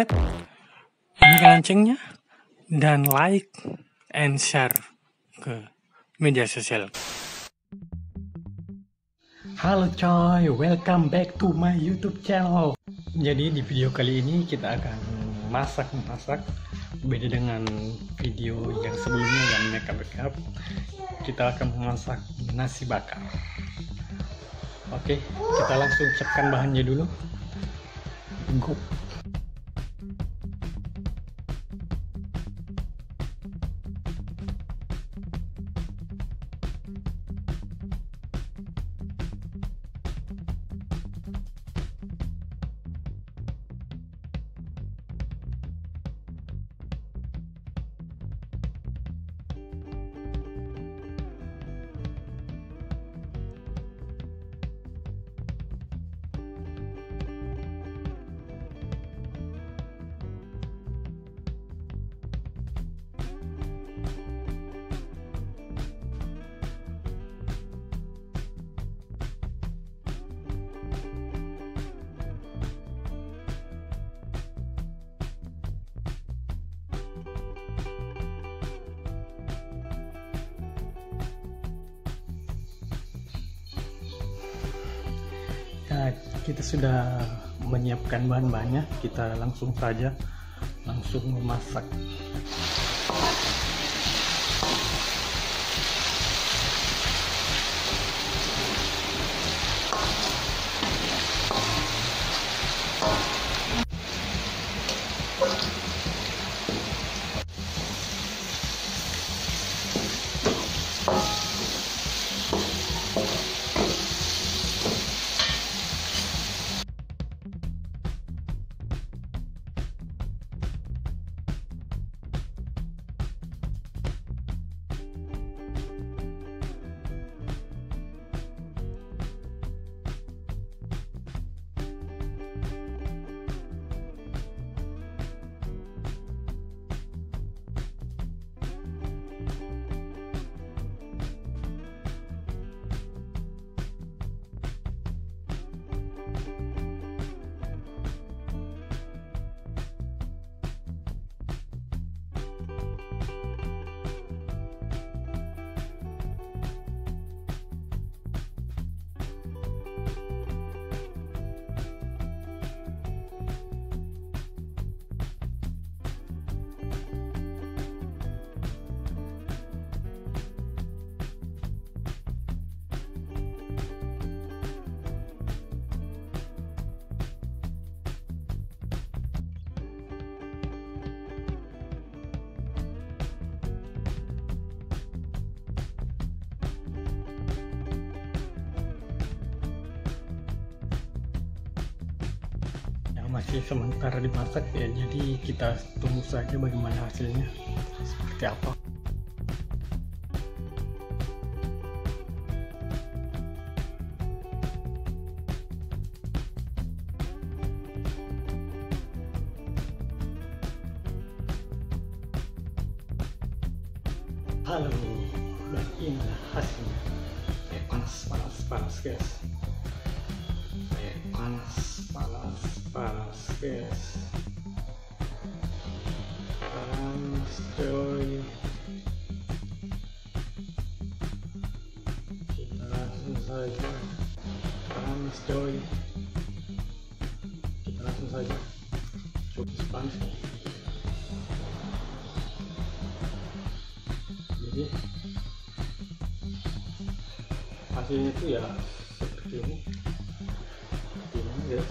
subscribe, nyalakan loncengnya, dan like and share ke media sosial. Halo coy, welcome back to my YouTube channel. Jadi di video kali ini kita akan masak. Beda dengan video yang sebelumnya yang makeup. Kita akan memasak nasi bakar. Oke, kita langsung siapkan bahannya dulu. Go. Nah, kita sudah menyiapkan bahan-bahannya, kita langsung memasak. Masih sementara dimasak ya, jadi kita tunggu saja bagaimana hasilnya seperti apa. Halo, dan inilah hasilnya. Panas guys. Panas guys. Panas coy. Kita langsung saja. Panas coy. Kita langsung saja. Cukup panas. Jadi hasilnya itu ya seperti ini. Gimana guys?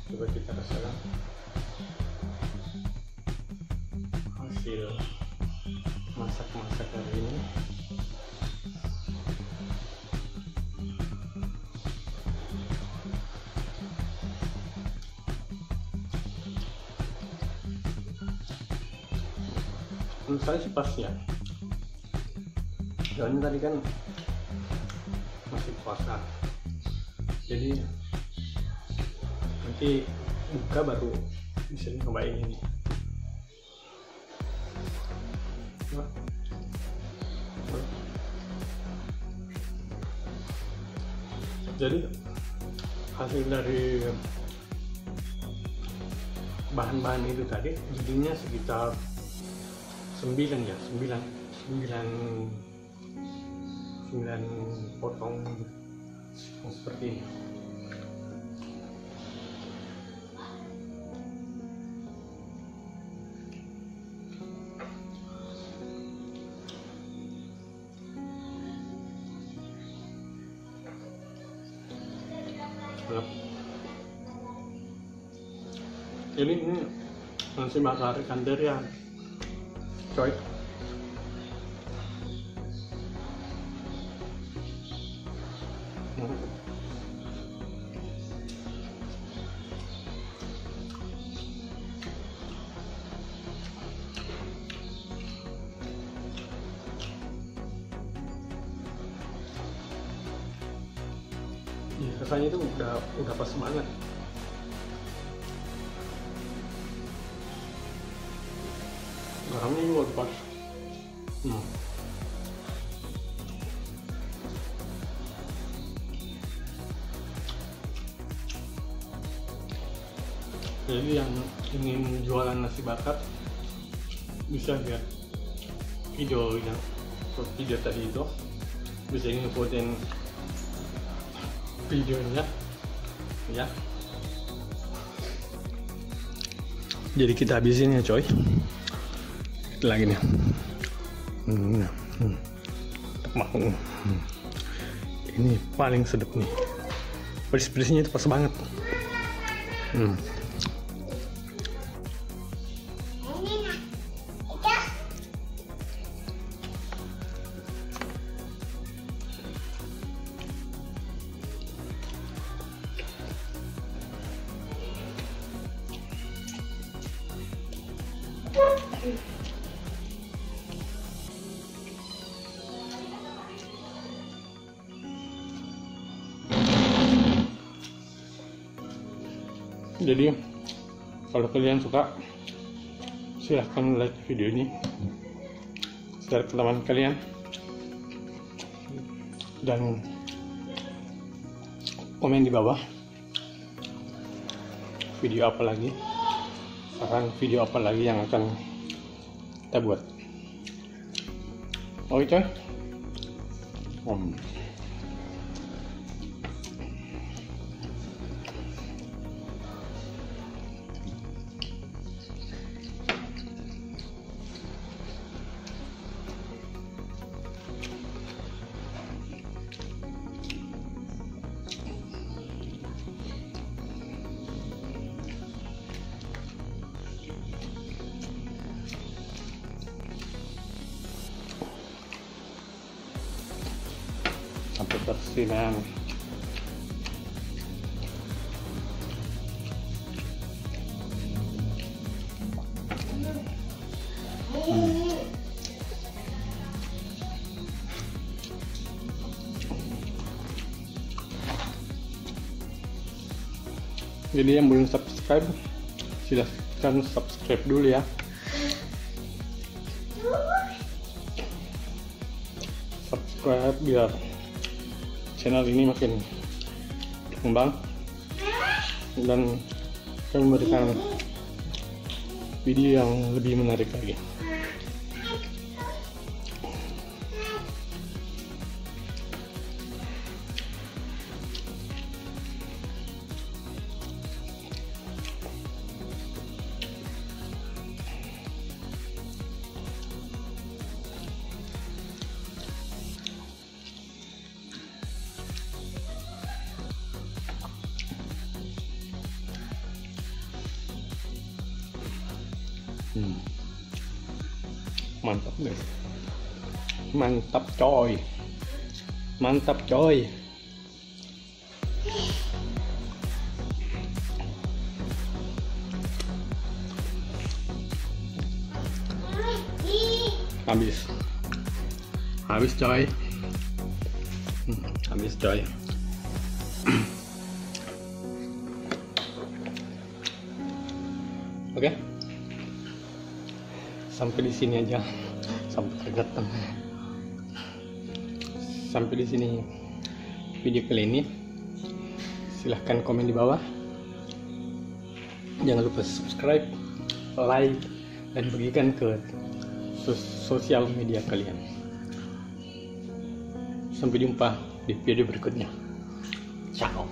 Coba kita rasakan hasil masak hari ini. Menurut saya sih pas ya. Soalnya tadi kan masih puasa, jadi nanti buka baru bisa nyobain ini. Jadi hasil dari bahan-bahan itu tadi jadinya sekitar 9 potong seperti ini. Jadi ini nasi bakar ikan teri ya, coy. Ya, rasanya itu udah pas banget. Garamnya juga udah pas. Jadi yang ingin jualan nasi bakar bisa lihat video tadi itu, bisa ngikutin videonya ya. Jadi kita habisin ya coy. Lagi nih. Ini paling sedap nih. Pedes-pedesnya itu pas banget. Jadi kalau kalian suka, silahkan like video ini, share ke teman kalian, dan komen di bawah video apa lagi, saran video apa lagi yang akan kita buat. Oke coy. Sampai bersih man. Jadi yang belum subscribe, silahkan subscribe dulu ya. Subscribe biar channel ini makin berkembang dan akan memberikan video yang lebih menarik lagi. Mantap deh, mantap coy, mantap coy. Habis coy, habis coy. Oke. Sampai di sini aja, sampai keringetan. Sampai di sini video kali ini. Silahkan komen di bawah. Jangan lupa subscribe, like, dan bagikan ke sosial media kalian. Sampai jumpa di video berikutnya. Ciao.